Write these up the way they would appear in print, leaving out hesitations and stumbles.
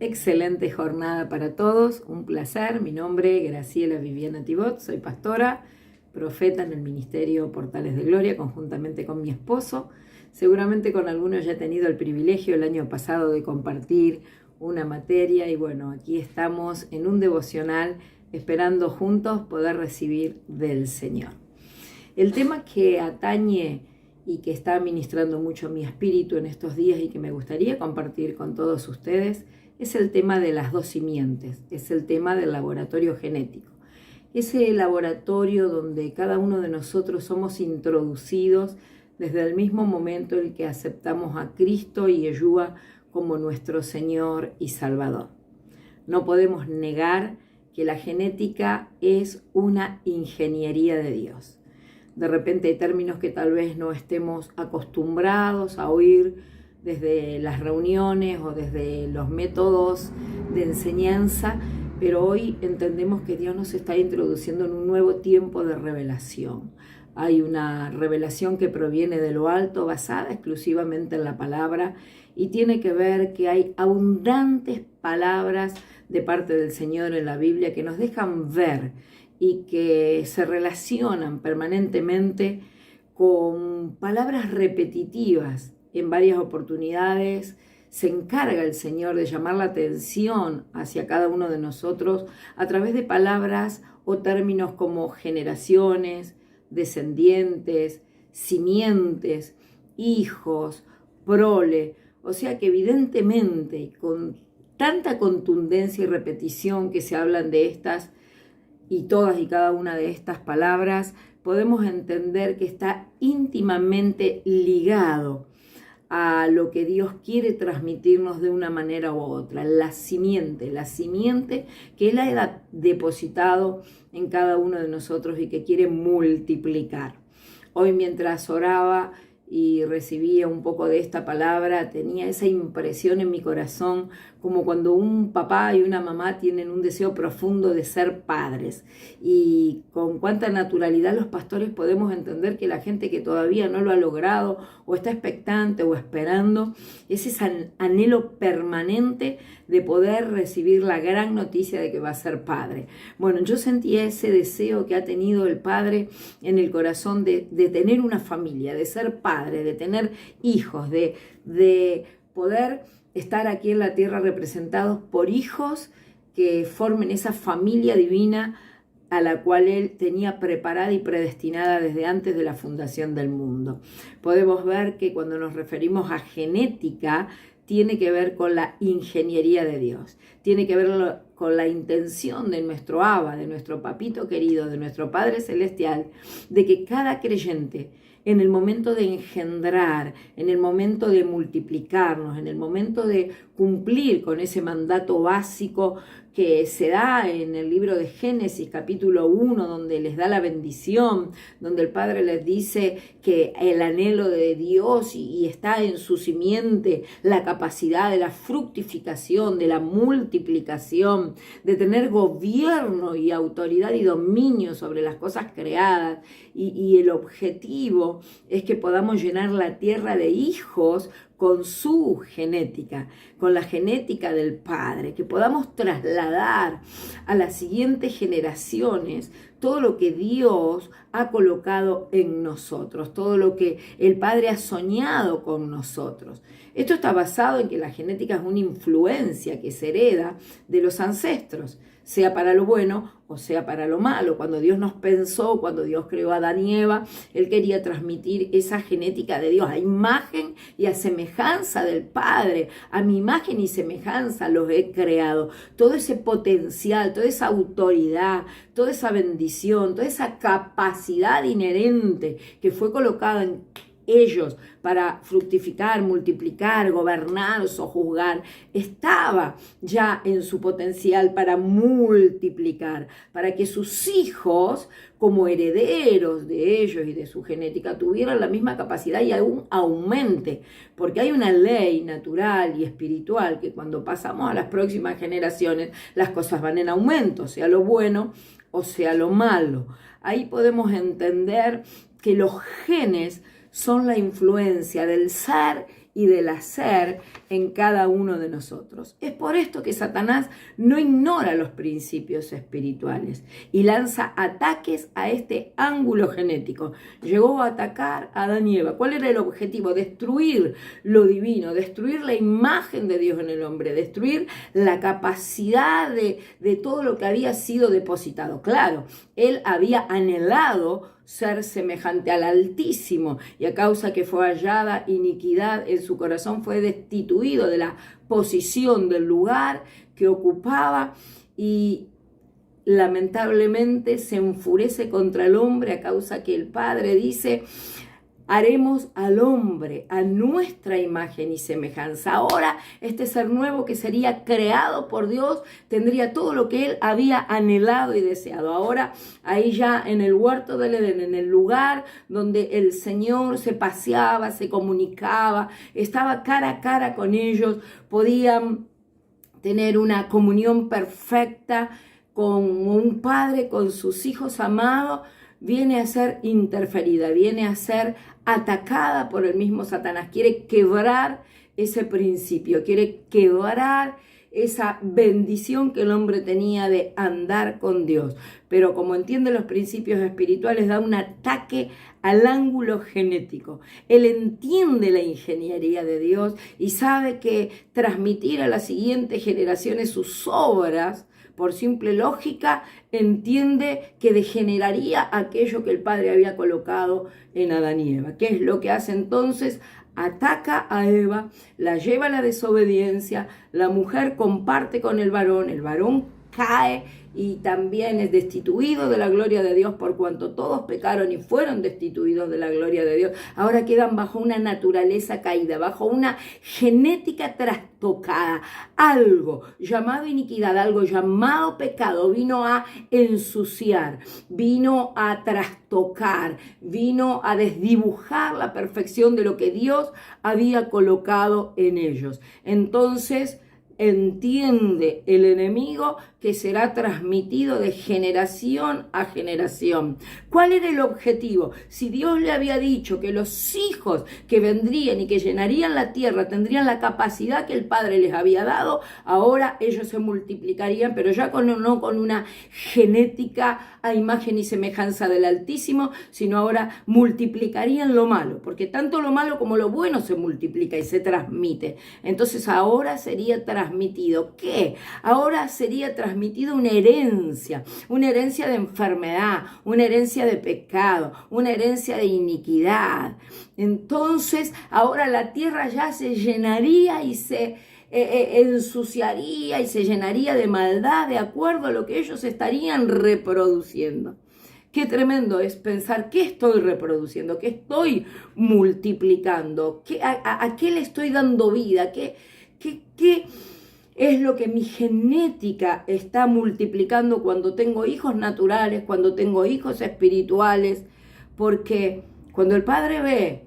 Excelente jornada para todos, un placer. Mi nombre es Graciela Viviana Tibot, soy pastora, profeta en el Ministerio Portales de Gloria, conjuntamente con mi esposo. Seguramente con algunos ya he tenido el privilegio el año pasado de compartir una materia y bueno, aquí estamos en un devocional esperando juntos poder recibir del Señor. El tema que atañe y que está ministrando mucho a mi espíritu en estos días y que me gustaría compartir con todos ustedes es el tema de las dos simientes, es el tema del laboratorio genético. Ese laboratorio donde cada uno de nosotros somos introducidos desde el mismo momento en que aceptamos a Cristo y Yeshua como nuestro Señor y Salvador. No podemos negar que la genética es una ingeniería de Dios. De repente hay términos que tal vez no estemos acostumbrados a oír desde las reuniones o desde los métodos de enseñanza, pero hoy entendemos que Dios nos está introduciendo en un nuevo tiempo de revelación. Hay una revelación que proviene de lo alto, basada exclusivamente en la palabra, y tiene que ver que hay abundantes palabras de parte del Señor en la Biblia que nos dejan ver y que se relacionan permanentemente con palabras repetitivas. En varias oportunidades se encarga el Señor de llamar la atención hacia cada uno de nosotros a través de palabras o términos como generaciones, descendientes, simientes, hijos, prole. O sea que evidentemente con tanta contundencia y repetición que se hablan de estas y todas y cada una de estas palabras, podemos entender que está íntimamente ligado a lo que Dios quiere transmitirnos de una manera u otra, la simiente que Él ha depositado en cada uno de nosotros y que quiere multiplicar. Hoy mientras oraba y recibía un poco de esta palabra, tenía esa impresión en mi corazón, como cuando un papá y una mamá tienen un deseo profundo de ser padres. Y con cuánta naturalidad los pastores podemos entender que la gente que todavía no lo ha logrado, o está expectante o esperando, es ese anhelo permanente de poder recibir la gran noticia de que va a ser padre. Bueno, yo sentía ese deseo que ha tenido el padre en el corazón de tener una familia, de ser padre, de tener hijos, de poder estar aquí en la tierra representados por hijos que formen esa familia divina a la cual Él tenía preparada y predestinada desde antes de la fundación del mundo. Podemos ver que cuando nos referimos a genética, tiene que ver con la ingeniería de Dios, tiene que ver con la intención de nuestro Abba, de nuestro papito querido, de nuestro Padre Celestial, de que cada creyente, en el momento de engendrar, en el momento de multiplicarnos, en el momento de cumplir con ese mandato básico que se da en el libro de Génesis, capítulo 1, donde les da la bendición, donde el Padre les dice que el anhelo de Dios y está en su simiente la capacidad de la fructificación, de la multiplicación, de tener gobierno y autoridad y dominio sobre las cosas creadas, y el objetivo es que podamos llenar la tierra de hijos con su genética, con la genética del Padre, que podamos trasladar a las siguientes generaciones todo lo que Dios ha colocado en nosotros, todo lo que el Padre ha soñado con nosotros. Esto está basado en que la genética es una influencia que se hereda de los ancestros, sea para lo bueno o sea para lo malo. Cuando Dios nos pensó, cuando Dios creó a Adán y Eva, Él quería transmitir esa genética de Dios a imagen y a semejanza del Padre. A mi imagen y semejanza los he creado. Todo ese potencial, toda esa autoridad, toda esa bendición, toda esa capacidad inherente que fue colocada en ellos para fructificar, multiplicar, gobernar, sojuzgar, estaba ya en su potencial para multiplicar, para que sus hijos, como herederos de ellos y de su genética, tuvieran la misma capacidad y aún aumente, porque hay una ley natural y espiritual que cuando pasamos a las próximas generaciones, las cosas van en aumento, sea lo bueno o sea lo malo. Ahí podemos entender que los genes son la influencia del ser y del hacer en cada uno de nosotros. Es por esto que Satanás no ignora los principios espirituales y lanza ataques a este ángulo genético. Llegó a atacar a Adán y Eva. ¿Cuál era el objetivo? Destruir lo divino, destruir la imagen de Dios en el hombre, destruir la capacidad de todo lo que había sido depositado. Claro, él había anhelado ser semejante al Altísimo, y a causa que fue hallada iniquidad en su corazón, fue destituido de la posición del lugar que ocupaba, y lamentablemente se enfurece contra el hombre a causa que el Padre dice: haremos al hombre a nuestra imagen y semejanza. Ahora este ser nuevo que sería creado por Dios tendría todo lo que él había anhelado y deseado. Ahora ahí ya en el huerto del Edén, en el lugar donde el Señor se paseaba, se comunicaba, estaba cara a cara con ellos, podían tener una comunión perfecta con un padre, con sus hijos amados, viene a ser interferida, viene a ser atacada por el mismo Satanás. Quiere quebrar ese principio, quiere quebrar esa bendición que el hombre tenía de andar con Dios. Pero como entiende los principios espirituales, da un ataque al ángulo genético. Él entiende la ingeniería de Dios y sabe que transmitir a las siguientes generaciones sus obras, por simple lógica, entiende que degeneraría aquello que el Padre había colocado en Adán y Eva. ¿Qué es lo que hace entonces? Ataca a Eva, la lleva a la desobediencia, la mujer comparte con el varón cae y también es destituido de la gloria de Dios, por cuanto todos pecaron y fueron destituidos de la gloria de Dios. Ahora quedan bajo una naturaleza caída, bajo una genética trastocada. Algo llamado iniquidad, algo llamado pecado vino a ensuciar, vino a trastocar, vino a desdibujar la perfección de lo que Dios había colocado en ellos. Entonces entiende el enemigo que será transmitido de generación a generación. ¿Cuál era el objetivo? Si Dios le había dicho que los hijos que vendrían y que llenarían la tierra tendrían la capacidad que el Padre les había dado, ahora ellos se multiplicarían, pero ya no con una genética a imagen y semejanza del Altísimo, sino ahora multiplicarían lo malo, porque tanto lo malo como lo bueno se multiplica y se transmite. Entonces ahora sería transmitido, ¿qué? Ahora sería transmitido una herencia de enfermedad, una herencia de pecado, una herencia de iniquidad. Entonces ahora la tierra ya se llenaría y se ensuciaría y se llenaría de maldad de acuerdo a lo que ellos estarían reproduciendo. Qué tremendo es pensar qué estoy reproduciendo, qué estoy multiplicando, a qué le estoy dando vida, qué es lo que mi genética está multiplicando cuando tengo hijos naturales, cuando tengo hijos espirituales. Porque cuando el Padre ve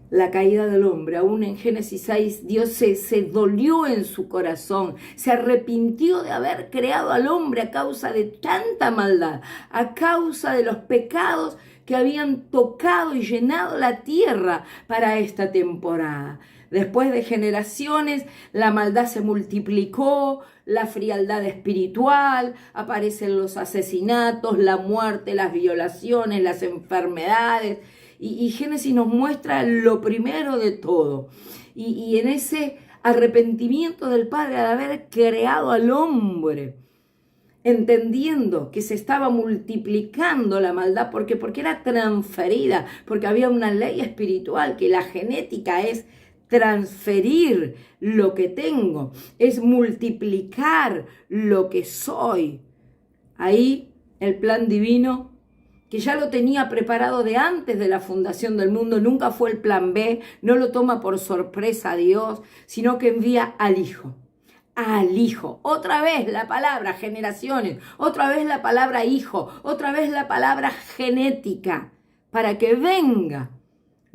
la caída del hombre, aún en Génesis 6, Dios se dolió en su corazón, se arrepintió de haber creado al hombre a causa de tanta maldad, a causa de los pecados que habían tocado y llenado la tierra para esta temporada. Después de generaciones, la maldad se multiplicó, la frialdad espiritual, aparecen los asesinatos, la muerte, las violaciones, las enfermedades. Y Génesis nos muestra lo primero de todo. Y en ese arrepentimiento del Padre de haber creado al hombre, entendiendo que se estaba multiplicando la maldad, porque era transferida, porque había una ley espiritual, que la genética es transferir lo que tengo, es multiplicar lo que soy. Ahí el plan divino, que ya lo tenía preparado de antes de la fundación del mundo, nunca fue el plan B, no lo toma por sorpresa a Dios, sino que envía al Hijo. Al Hijo, otra vez la palabra generaciones, otra vez la palabra hijo, otra vez la palabra genética, para que venga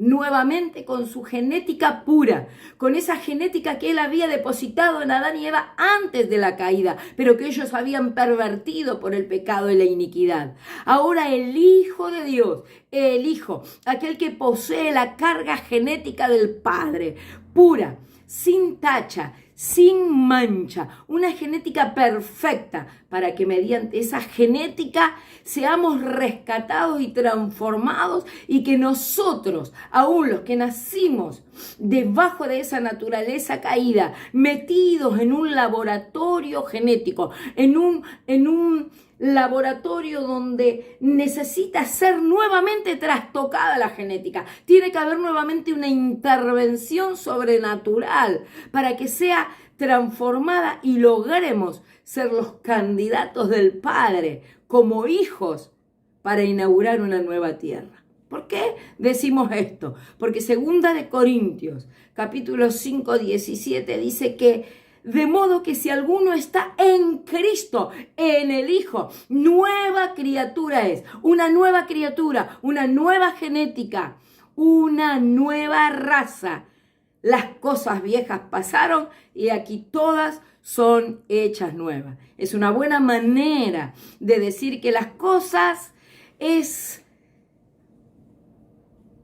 nuevamente con su genética pura, con esa genética que Él había depositado en Adán y Eva antes de la caída, pero que ellos habían pervertido por el pecado y la iniquidad. Ahora el Hijo de Dios, el Hijo, aquel que posee la carga genética del Padre, pura, sin tacha, sin mancha, una genética perfecta, para que mediante esa genética seamos rescatados y transformados, y que nosotros, aún los que nacimos debajo de esa naturaleza caída, metidos en un laboratorio genético, en un laboratorio donde necesita ser nuevamente trastocada la genética. Tiene que haber nuevamente una intervención sobrenatural para que sea transformada y logremos ser los candidatos del Padre como hijos para inaugurar una nueva tierra. ¿Por qué decimos esto? Porque 2 de Corintios, capítulo 5, 17, dice que de modo que si alguno está en Cristo, en el Hijo, nueva criatura es, una nueva criatura, una nueva genética, una nueva raza. Las cosas viejas pasaron y aquí todas son hechas nuevas. Es una buena manera de decir que las cosas es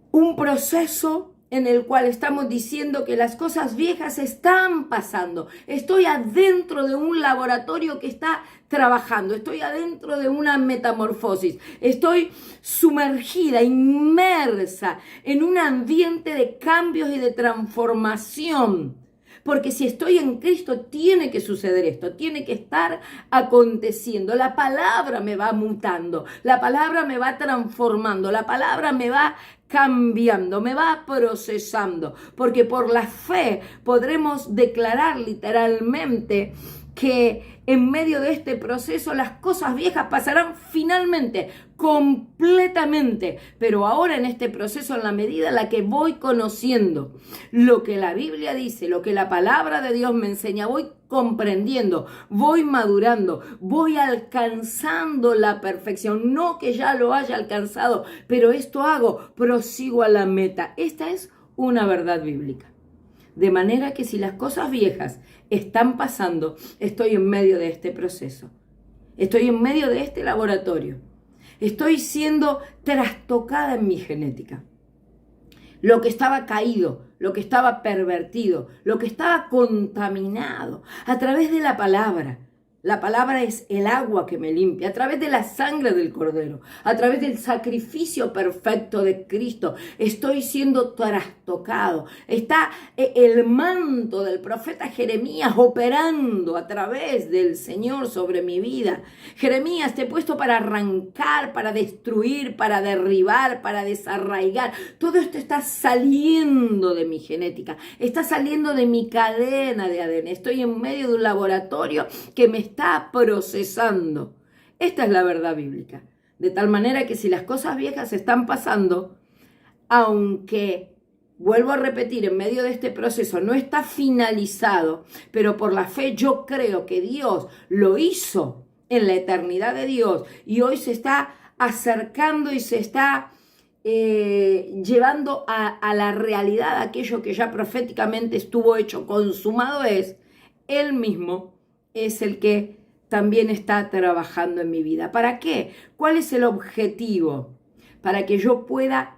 un proceso en el cual estamos diciendo que las cosas viejas están pasando. Estoy adentro de un laboratorio que está trabajando. Estoy adentro de una metamorfosis. Estoy sumergida, inmersa en un ambiente de cambios y de transformación. Porque si estoy en Cristo, tiene que suceder esto, tiene que estar aconteciendo. La palabra me va mutando, la palabra me va transformando, la palabra me va cambiando, me va procesando. Porque por la fe podremos declarar literalmente que en medio de este proceso las cosas viejas pasarán finalmente, completamente, pero ahora en este proceso, en la medida en la que voy conociendo lo que la Biblia dice, lo que la palabra de Dios me enseña, voy comprendiendo, voy madurando, voy alcanzando la perfección. No que ya lo haya alcanzado, pero esto hago, prosigo a la meta. Esta es una verdad bíblica. De manera que si las cosas viejas están pasando, estoy en medio de este proceso. Estoy en medio de este laboratorio. Estoy siendo trastocada en mi genética. Lo que estaba caído, lo que estaba pervertido, lo que estaba contaminado a través de la palabra. La palabra es el agua que me limpia, a través de la sangre del Cordero, a través del sacrificio perfecto de Cristo. Estoy siendo trastocado. Está el manto del profeta Jeremías operando a través del Señor sobre mi vida. Jeremías, te he puesto para arrancar, para destruir, para derribar, para desarraigar. Todo esto está saliendo de mi genética, está saliendo de mi cadena de ADN. Estoy en medio de un laboratorio que me está procesando. Esta es la verdad bíblica. De tal manera que si las cosas viejas están pasando, aunque, vuelvo a repetir, en medio de este proceso no está finalizado, pero por la fe yo creo que Dios lo hizo en la eternidad de Dios y hoy se está acercando y se está llevando a la realidad aquello que ya proféticamente estuvo hecho, consumado es, Él mismo es el que también está trabajando en mi vida. ¿Para qué? ¿Cuál es el objetivo? Para que yo pueda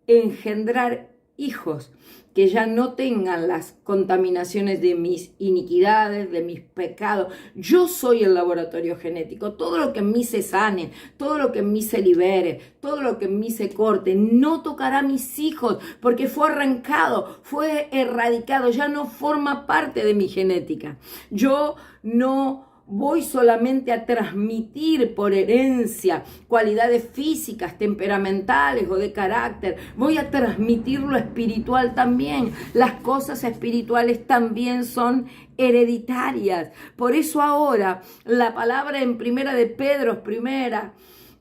engendrar hijos que ya no tengan las contaminaciones de mis iniquidades, de mis pecados. Yo soy el laboratorio genético. Todo lo que en mí se sane, todo lo que en mí se libere, todo lo que en mí se corte, no tocará a mis hijos porque fue arrancado, fue erradicado, ya no forma parte de mi genética. Yo no voy solamente a transmitir por herencia cualidades físicas, temperamentales o de carácter. Voy a transmitir lo espiritual también. Las cosas espirituales también son hereditarias. Por eso ahora la palabra en Primera de Pedro,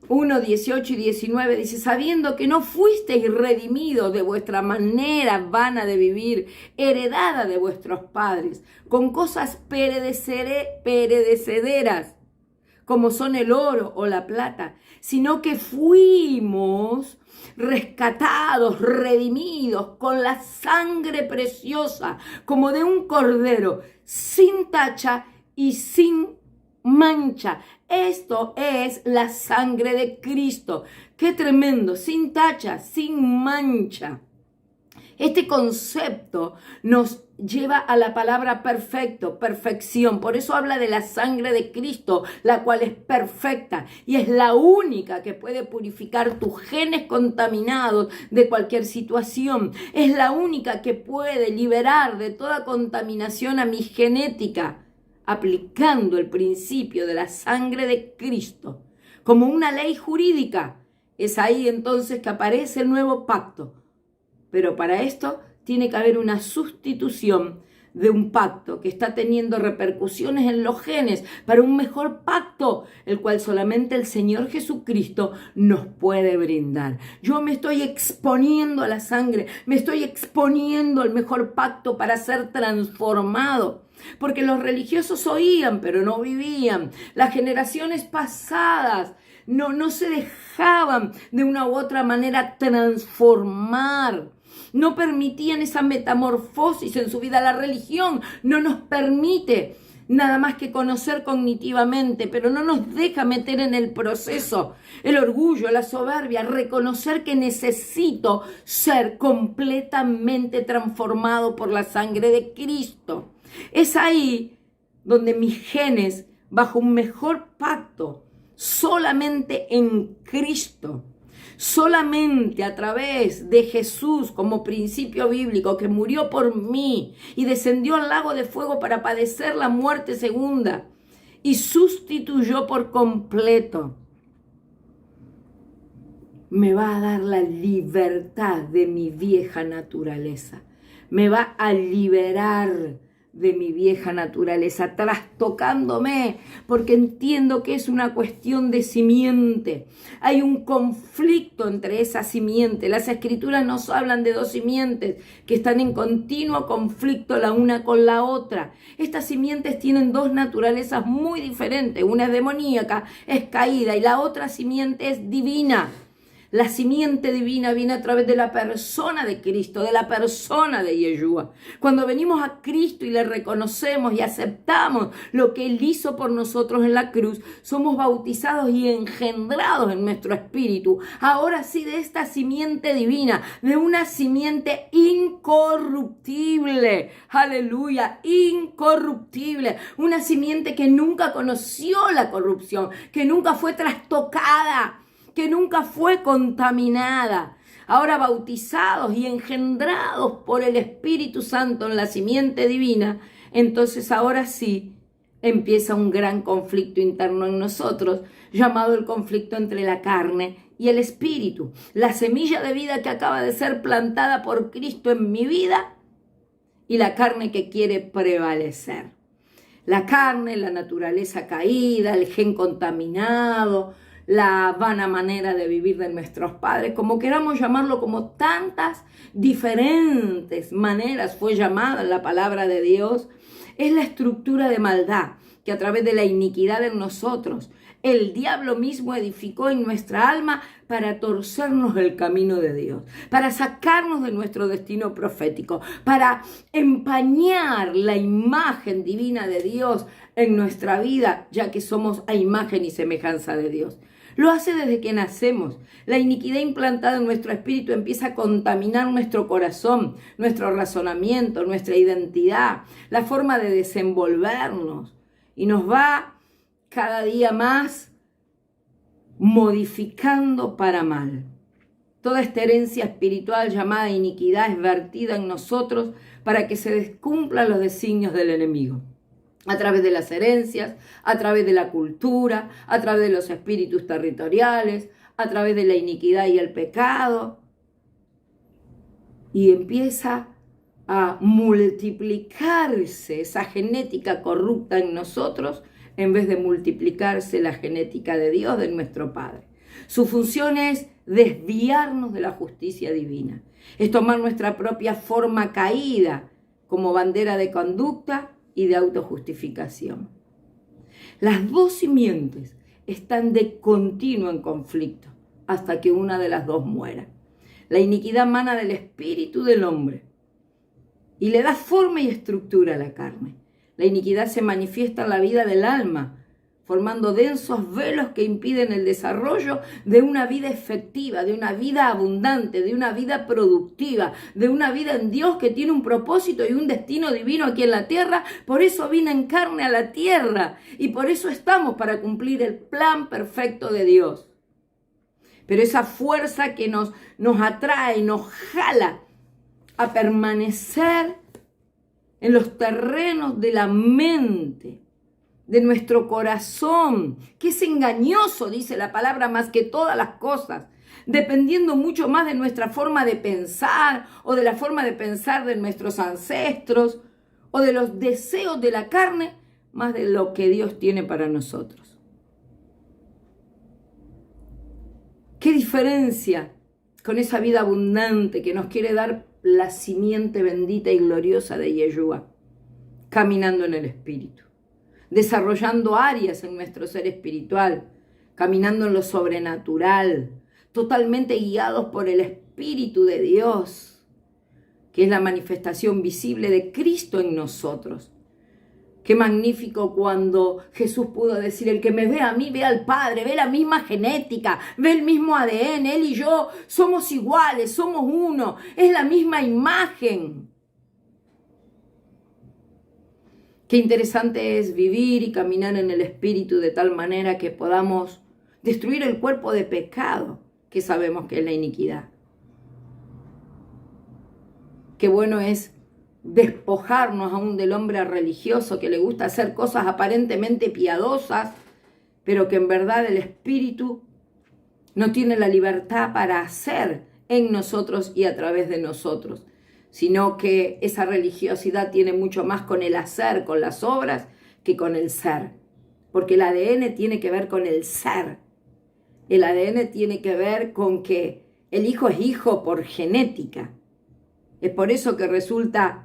1, 18 y 19 dice, sabiendo que no fuisteis redimidos de vuestra manera vana de vivir, heredada de vuestros padres, con cosas perecederas, como son el oro o la plata, sino que fuimos rescatados, redimidos con la sangre preciosa, como de un cordero, sin tacha y sin mancha. Esto es la sangre de Cristo. ¡Qué tremendo! Sin tacha, sin mancha. Este concepto nos lleva a la palabra perfecto, perfección. Por eso habla de la sangre de Cristo, la cual es perfecta y es la única que puede purificar tus genes contaminados de cualquier situación. Es la única que puede liberar de toda contaminación a mi genética, aplicando el principio de la sangre de Cristo como una ley jurídica. Es ahí entonces que aparece el nuevo pacto. Pero para esto tiene que haber una sustitución de un pacto que está teniendo repercusiones en los genes para un mejor pacto, el cual solamente el Señor Jesucristo nos puede brindar. Yo me estoy exponiendo a la sangre, me estoy exponiendo al mejor pacto para ser transformado. Porque los religiosos oían, pero no vivían. Las generaciones pasadas no se dejaban de una u otra manera transformar. No permitían esa metamorfosis en su vida. La religión no nos permite nada más que conocer cognitivamente, pero no nos deja meter en el proceso. El orgullo, la soberbia, reconocer que necesito ser completamente transformado por la sangre de Cristo. Es ahí donde mis genes, bajo un mejor pacto, solamente en Cristo, solamente a través de Jesús como principio bíblico que murió por mí y descendió al lago de fuego para padecer la muerte segunda y sustituyó por completo, me va a dar la libertad de mi vieja naturaleza, me va a liberar de mi vieja naturaleza, trastocándome, porque entiendo que es una cuestión de simiente. Hay un conflicto entre esa simiente. Las escrituras nos hablan de dos simientes que están en continuo conflicto la una con la otra. Estas simientes tienen dos naturalezas muy diferentes. Una es demoníaca, es caída, y la otra simiente es divina. La simiente divina viene a través de la persona de Cristo, de la persona de Yeshua. Cuando venimos a Cristo y le reconocemos y aceptamos lo que Él hizo por nosotros en la cruz, somos bautizados y engendrados en nuestro espíritu. Ahora sí, de esta simiente divina, de una simiente incorruptible. Aleluya, incorruptible. Una simiente que nunca conoció la corrupción, que nunca fue trastocada, que nunca fue contaminada. Ahora bautizados y engendrados por el Espíritu Santo en la simiente divina, entonces ahora sí empieza un gran conflicto interno en nosotros, llamado el conflicto entre la carne y el Espíritu. La semilla de vida que acaba de ser plantada por Cristo en mi vida y la carne que quiere prevalecer. La carne, la naturaleza caída, el gen contaminado, la vana manera de vivir de nuestros padres, como queramos llamarlo, como tantas diferentes maneras fue llamada en la palabra de Dios, es la estructura de maldad que a través de la iniquidad en nosotros, el diablo mismo edificó en nuestra alma para torcernos el camino de Dios, para sacarnos de nuestro destino profético, para empañar la imagen divina de Dios en nuestra vida, ya que somos a imagen y semejanza de Dios. Lo hace desde que nacemos. La iniquidad implantada en nuestro espíritu empieza a contaminar nuestro corazón, nuestro razonamiento, nuestra identidad, la forma de desenvolvernos. Y nos va cada día más modificando para mal. Toda esta herencia espiritual llamada iniquidad es vertida en nosotros para que se descumplan los designios del enemigo. A través de las herencias, a través de la cultura, a través de los espíritus territoriales, a través de la iniquidad y el pecado. Y empieza a multiplicarse esa genética corrupta en nosotros en vez de multiplicarse la genética de Dios, de nuestro Padre. Su función es desviarnos de la justicia divina. Es tomar nuestra propia forma caída como bandera de conducta y de autojustificación. Las dos simientes están de continuo en conflicto hasta que una de las dos muera. La iniquidad mana del espíritu del hombre y le da forma y estructura a la carne. La iniquidad se manifiesta en la vida del alma, formando densos velos que impiden el desarrollo de una vida efectiva, de una vida abundante, de una vida productiva, de una vida en Dios que tiene un propósito y un destino divino aquí en la tierra. Por eso vino en carne a la tierra y por eso estamos para cumplir el plan perfecto de Dios. Pero esa fuerza que nos atrae, nos jala a permanecer en los terrenos de la mente, de nuestro corazón, que es engañoso, dice la palabra, más que todas las cosas, dependiendo mucho más de nuestra forma de pensar o de la forma de pensar de nuestros ancestros o de los deseos de la carne, más de lo que Dios tiene para nosotros. ¿Qué diferencia con esa vida abundante que nos quiere dar la simiente bendita y gloriosa de Yeshua, caminando en el Espíritu, desarrollando áreas en nuestro ser espiritual, caminando en lo sobrenatural, totalmente guiados por el Espíritu de Dios, que es la manifestación visible de Cristo en nosotros? Qué magnífico cuando Jesús pudo decir: el que me ve a mí ve al Padre, ve la misma genética, ve el mismo ADN, Él y yo somos iguales, somos uno, es la misma imagen. Qué interesante es vivir y caminar en el Espíritu de tal manera que podamos destruir el cuerpo de pecado que sabemos que es la iniquidad. Qué bueno es despojarnos aún del hombre religioso que le gusta hacer cosas aparentemente piadosas, pero que en verdad el Espíritu no tiene la libertad para hacer en nosotros y a través de nosotros, sino que esa religiosidad tiene mucho más con el hacer, con las obras, que con el ser. Porque el ADN tiene que ver con el ser. El ADN tiene que ver con que el hijo es hijo por genética. Es por eso que resulta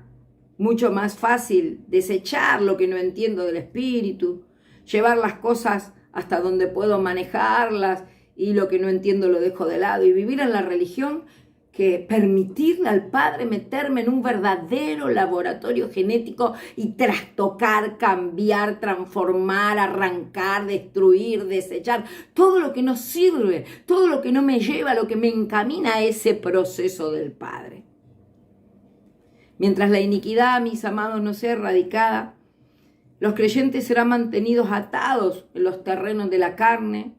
mucho más fácil desechar lo que no entiendo del Espíritu, llevar las cosas hasta donde puedo manejarlas y lo que no entiendo lo dejo de lado y vivir en la religión, que permitirle al Padre meterme en un verdadero laboratorio genético y trastocar, cambiar, transformar, arrancar, destruir, desechar, todo lo que no sirve, todo lo que no me lleva, lo que me encamina a ese proceso del Padre. Mientras la iniquidad, mis amados, no sea erradicada, los creyentes serán mantenidos atados en los terrenos de la carne.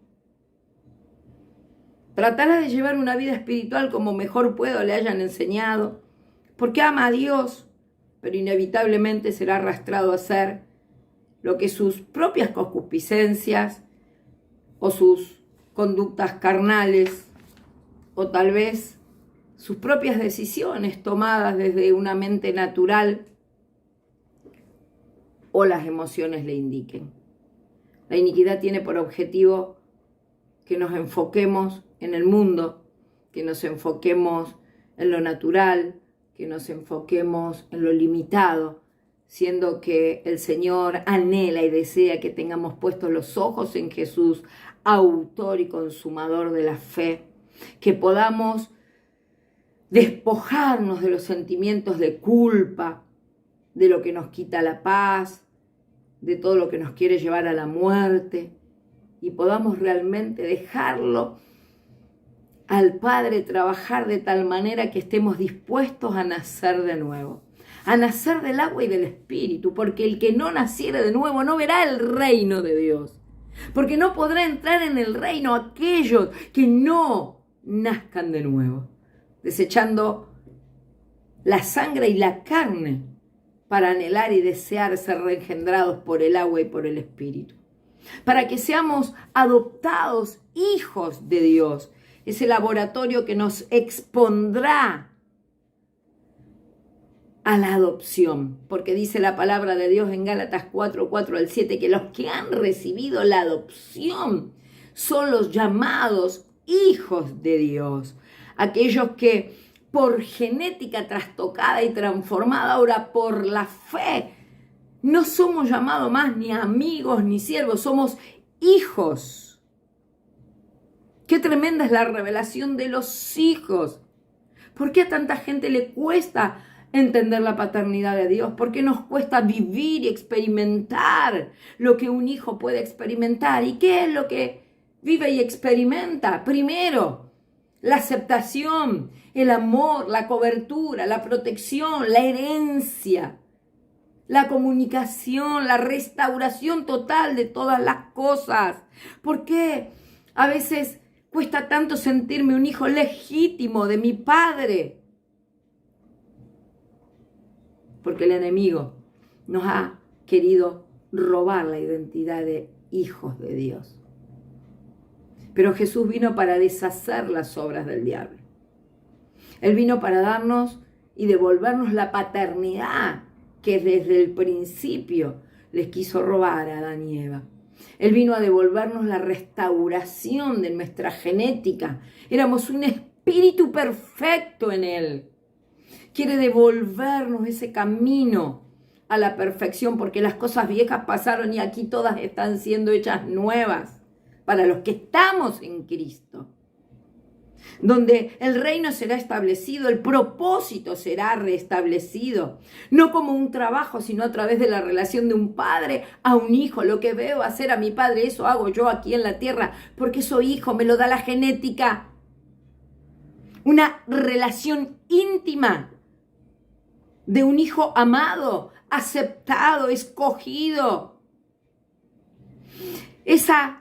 Tratará de llevar una vida espiritual como mejor puedo le hayan enseñado, porque ama a Dios, pero inevitablemente será arrastrado a hacer lo que sus propias concupiscencias o sus conductas carnales o tal vez sus propias decisiones tomadas desde una mente natural o las emociones le indiquen. La iniquidad tiene por objetivo que nos enfoquemos en el mundo, que nos enfoquemos en lo natural, que nos enfoquemos en lo limitado, siendo que el Señor anhela y desea que tengamos puestos los ojos en Jesús, autor y consumador de la fe, que podamos despojarnos de los sentimientos de culpa, de lo que nos quita la paz, de todo lo que nos quiere llevar a la muerte, y podamos realmente dejarlo al Padre trabajar de tal manera que estemos dispuestos a nacer de nuevo, a nacer del agua y del Espíritu, porque el que no naciere de nuevo no verá el reino de Dios, porque no podrá entrar en el reino aquellos que no nazcan de nuevo, desechando la sangre y la carne para anhelar y desear ser reengendrados por el agua y por el Espíritu, para que seamos adoptados hijos de Dios, ese laboratorio que nos expondrá a la adopción, porque dice la palabra de Dios en Gálatas 4:4 al 7, que los que han recibido la adopción son los llamados hijos de Dios, aquellos que por genética trastocada y transformada ahora por la fe, no somos llamados más ni amigos ni siervos, somos hijos. Qué tremenda es la revelación de los hijos. ¿Por qué a tanta gente le cuesta entender la paternidad de Dios? ¿Por qué nos cuesta vivir y experimentar lo que un hijo puede experimentar? ¿Y qué es lo que vive y experimenta? Primero, la aceptación, el amor, la cobertura, la protección, la herencia, la comunicación, la restauración total de todas las cosas. ¿Por qué a veces cuesta tanto sentirme un hijo legítimo de mi padre? Porque el enemigo nos ha querido robar la identidad de hijos de Dios. Pero Jesús vino para deshacer las obras del diablo. Él vino para darnos y devolvernos la paternidad que desde el principio les quiso robar a Adán y Eva. Él vino a devolvernos la restauración de nuestra genética. Éramos un espíritu perfecto en Él. Quiere devolvernos ese camino a la perfección, porque las cosas viejas pasaron y aquí todas están siendo hechas nuevas para los que estamos en Cristo. Donde el reino será establecido, el propósito será restablecido, no como un trabajo, sino a través de la relación de un padre a un hijo. Lo que veo hacer a mi padre, eso hago yo aquí en la tierra, porque soy hijo, me lo da la genética. Una relación íntima de un hijo amado, aceptado, escogido. Esa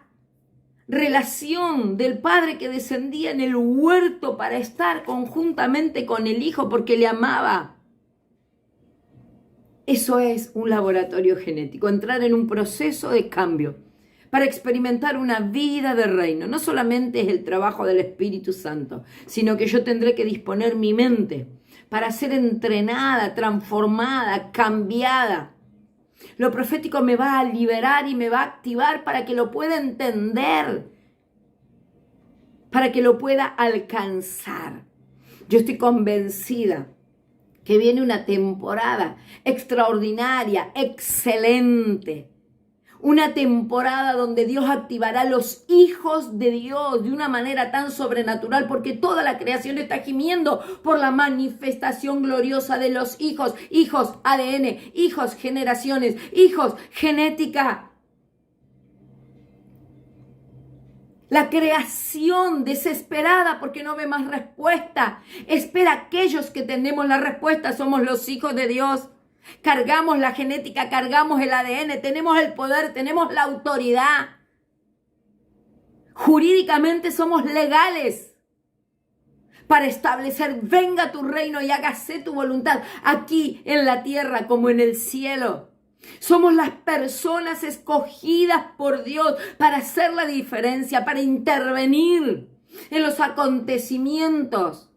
relación del padre que descendía en el huerto para estar conjuntamente con el hijo porque le amaba. Eso es un laboratorio genético, entrar en un proceso de cambio para experimentar una vida de reino. No solamente es el trabajo del Espíritu Santo, sino que yo tendré que disponer mi mente para ser entrenada, transformada, cambiada. Lo profético me va a liberar y me va a activar para que lo pueda entender, para que lo pueda alcanzar. Yo estoy convencida que viene una temporada extraordinaria, excelente. Una temporada donde Dios activará los hijos de Dios de una manera tan sobrenatural, porque toda la creación está gimiendo por la manifestación gloriosa de los hijos. Hijos ADN, hijos generaciones, hijos genética. La creación desesperada porque no ve más respuesta. Espera a aquellos que tenemos la respuesta, somos los hijos de Dios. Cargamos la genética, cargamos el ADN, tenemos el poder, tenemos la autoridad. Jurídicamente somos legales para establecer, venga tu reino y hágase tu voluntad aquí en la tierra como en el cielo. Somos las personas escogidas por Dios para hacer la diferencia, para intervenir en los acontecimientos.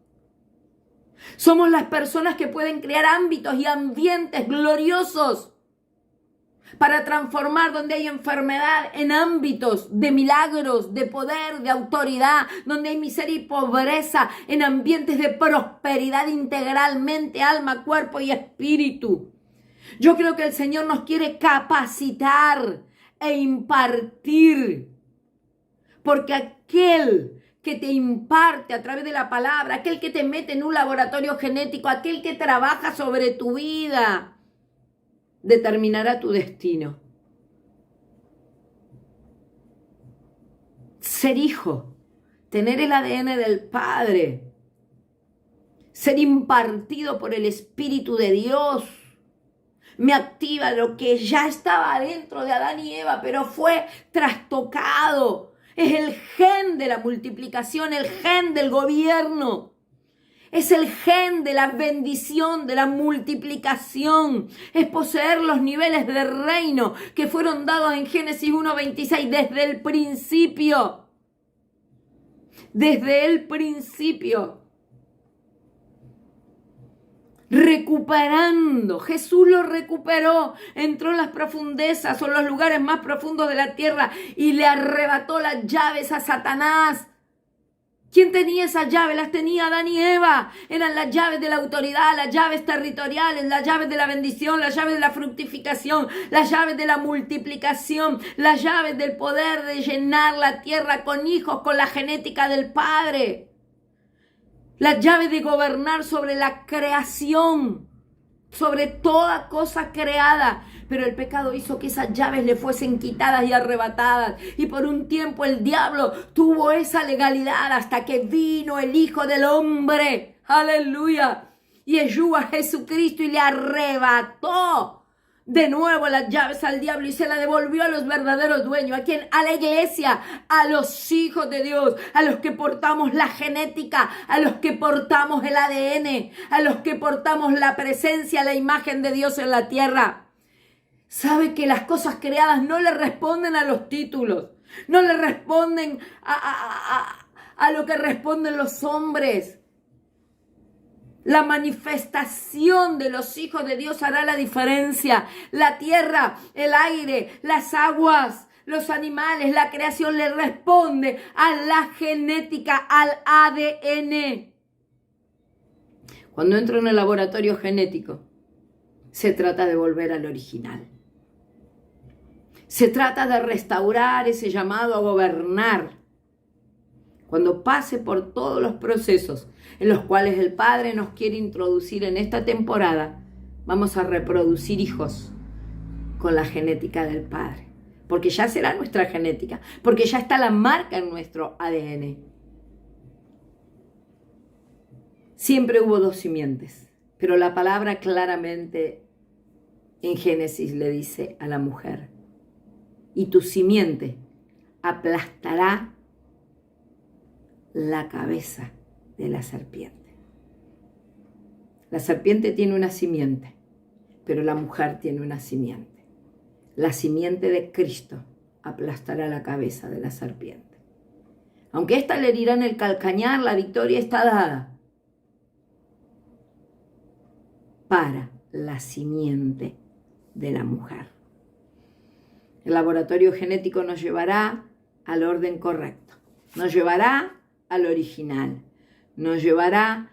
Somos las personas que pueden crear ámbitos y ambientes gloriosos para transformar donde hay enfermedad en ámbitos de milagros, de poder, de autoridad, donde hay miseria y pobreza, en ambientes de prosperidad integralmente, alma, cuerpo y espíritu. Yo creo que el Señor nos quiere capacitar e impartir, porque aquel que te imparte a través de la palabra, aquel que te mete en un laboratorio genético, aquel que trabaja sobre tu vida, determinará tu destino. Ser hijo, tener el ADN del Padre, ser impartido por el Espíritu de Dios, me activa lo que ya estaba dentro de Adán y Eva, pero fue trastocado. Es el gen de la multiplicación, el gen del gobierno. Es el gen de la bendición, de la multiplicación. Es poseer los niveles de reino que fueron dados en Génesis 1:26 desde el principio. Desde el principio. Recuperando. Jesús lo recuperó, entró en las profundezas o en los lugares más profundos de la tierra y le arrebató las llaves a Satanás. ¿Quién tenía esas llaves? Las tenía Adán y Eva. Eran las llaves de la autoridad, las llaves territoriales, las llaves de la bendición, las llaves de la fructificación, las llaves de la multiplicación, las llaves del poder de llenar la tierra con hijos, con la genética del Padre. Las llaves de gobernar sobre la creación, sobre toda cosa creada. Pero el pecado hizo que esas llaves le fuesen quitadas y arrebatadas. Y por un tiempo el diablo tuvo esa legalidad hasta que vino el Hijo del Hombre. Aleluya. Y Yeshua Jesucristo y le arrebató de nuevo las llaves al diablo y se la devolvió a los verdaderos dueños. ¿A quién? A la iglesia, a los hijos de Dios, a los que portamos la genética, a los que portamos el ADN, a los que portamos la presencia, la imagen de Dios en la tierra. Sabe que las cosas creadas no le responden a los títulos, no le responden a lo que responden los hombres. La manifestación de los hijos de Dios hará la diferencia. La tierra, el aire, las aguas, los animales, la creación le responde a la genética, al ADN. Cuando entro en el laboratorio genético, se trata de volver al original. Se trata de restaurar ese llamado a gobernar. Cuando pase por todos los procesos en los cuales el Padre nos quiere introducir en esta temporada, vamos a reproducir hijos con la genética del Padre. Porque ya será nuestra genética, porque ya está la marca en nuestro ADN. Siempre hubo dos simientes, pero la palabra claramente en Génesis le dice a la mujer: y tu simiente aplastará la cabeza de la serpiente. La serpiente tiene una simiente, pero la mujer tiene una simiente. La simiente de Cristo aplastará la cabeza de la serpiente. Aunque ésta le herirá en el calcañar, la victoria está dada para la simiente de la mujer. El laboratorio genético nos llevará al orden correcto, nos llevará al original, nos llevará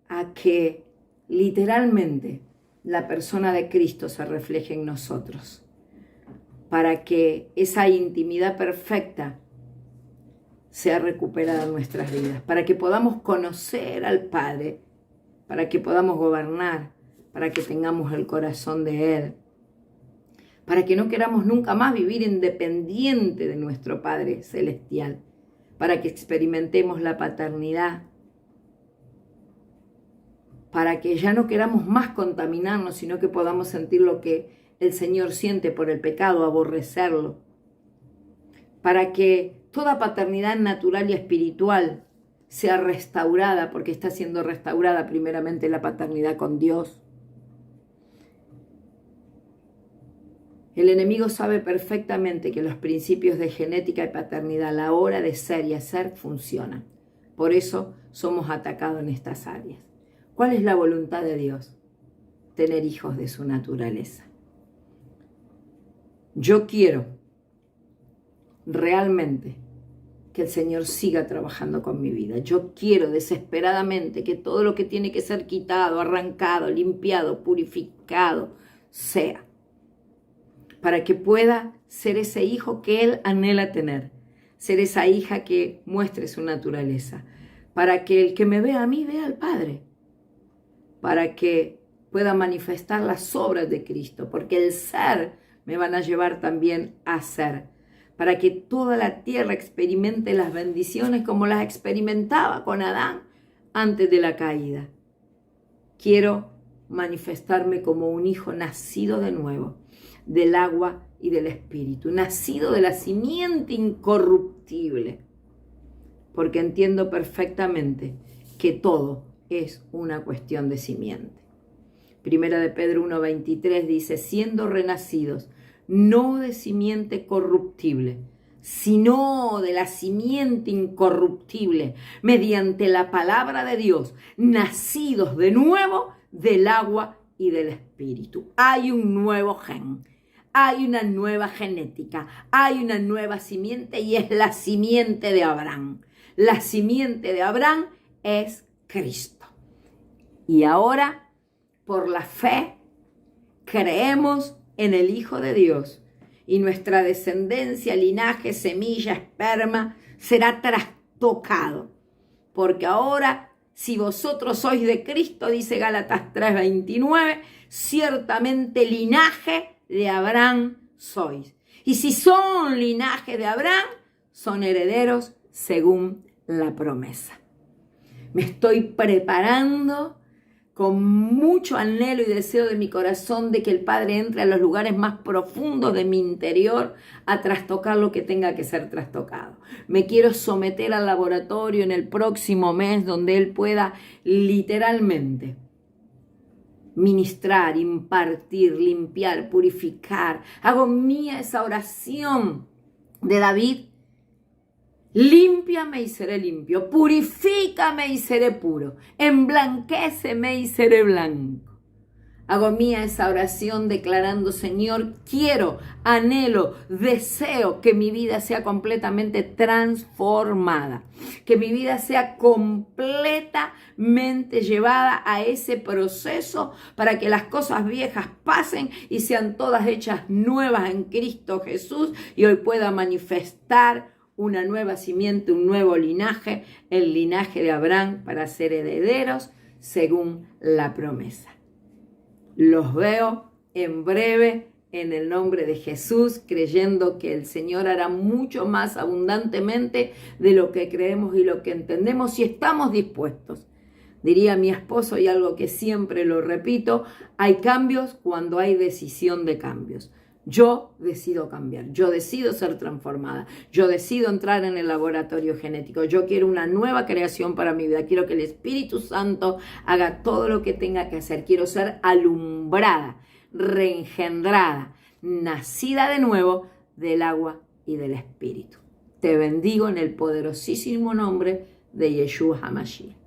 a que literalmente la persona de Cristo se refleje en nosotros, para que esa intimidad perfecta sea recuperada en nuestras vidas, para que podamos conocer al Padre, para que podamos gobernar, para que tengamos el corazón de Él, para que no queramos nunca más vivir independiente de nuestro Padre Celestial, para que experimentemos la paternidad, para que ya no queramos más contaminarnos, sino que podamos sentir lo que el Señor siente por el pecado, aborrecerlo, para que toda paternidad natural y espiritual sea restaurada, porque está siendo restaurada primeramente la paternidad con Dios. El enemigo sabe perfectamente que los principios de genética y paternidad a la hora de ser y hacer funcionan. Por eso somos atacados en estas áreas. ¿Cuál es la voluntad de Dios? Tener hijos de su naturaleza. Yo quiero realmente que el Señor siga trabajando con mi vida. Yo quiero desesperadamente que todo lo que tiene que ser quitado, arrancado, limpiado, purificado, sea, para que pueda ser ese hijo que Él anhela tener, ser esa hija que muestre su naturaleza, para que el que me vea a mí vea al Padre, para que pueda manifestar las obras de Cristo, porque el ser me van a llevar también a ser, para que toda la tierra experimente las bendiciones como las experimentaba con Adán antes de la caída. Quiero manifestarme como un hijo nacido de nuevo, del agua y del espíritu, nacido de la simiente incorruptible, porque entiendo perfectamente que todo es una cuestión de simiente. Primera de Pedro 1:23 dice: siendo renacidos, no de simiente corruptible, sino de la simiente incorruptible, mediante la palabra de Dios, nacidos de nuevo del agua y del espíritu. Hay un nuevo gen, hay una nueva genética, hay una nueva simiente y es la simiente de Abraham. La simiente de Abraham es Cristo. Y ahora, por la fe, creemos en el Hijo de Dios y nuestra descendencia, linaje, semilla, esperma será trastocado. Porque ahora, si vosotros sois de Cristo, dice Gálatas 3:29, ciertamente linaje de Abraham sois. Y si son linaje de Abraham, son herederos según la promesa. Me estoy preparando con mucho anhelo y deseo de mi corazón de que el Padre entre a los lugares más profundos de mi interior a trastocar lo que tenga que ser trastocado. Me quiero someter al laboratorio en el próximo mes donde Él pueda literalmente ministrar, impartir, limpiar, purificar. Hago mía esa oración de David. Límpiame y seré limpio, purifícame y seré puro, emblanquéceme y seré blanco. Hago mía esa oración declarando, Señor, quiero, anhelo, deseo que mi vida sea completamente transformada, que mi vida sea completamente llevada a ese proceso para que las cosas viejas pasen y sean todas hechas nuevas en Cristo Jesús y hoy pueda manifestar una nueva simiente, un nuevo linaje, el linaje de Abraham para ser herederos según la promesa. Los veo en breve en el nombre de Jesús, creyendo que el Señor hará mucho más abundantemente de lo que creemos y lo que entendemos si estamos dispuestos. Diría mi esposo, y algo que siempre lo repito, hay cambios cuando hay decisión de cambios. Yo decido cambiar, yo decido ser transformada, yo decido entrar en el laboratorio genético, yo quiero una nueva creación para mi vida, quiero que el Espíritu Santo haga todo lo que tenga que hacer, quiero ser alumbrada, reengendrada, nacida de nuevo del agua y del Espíritu. Te bendigo en el poderosísimo nombre de Yeshua HaMashiach.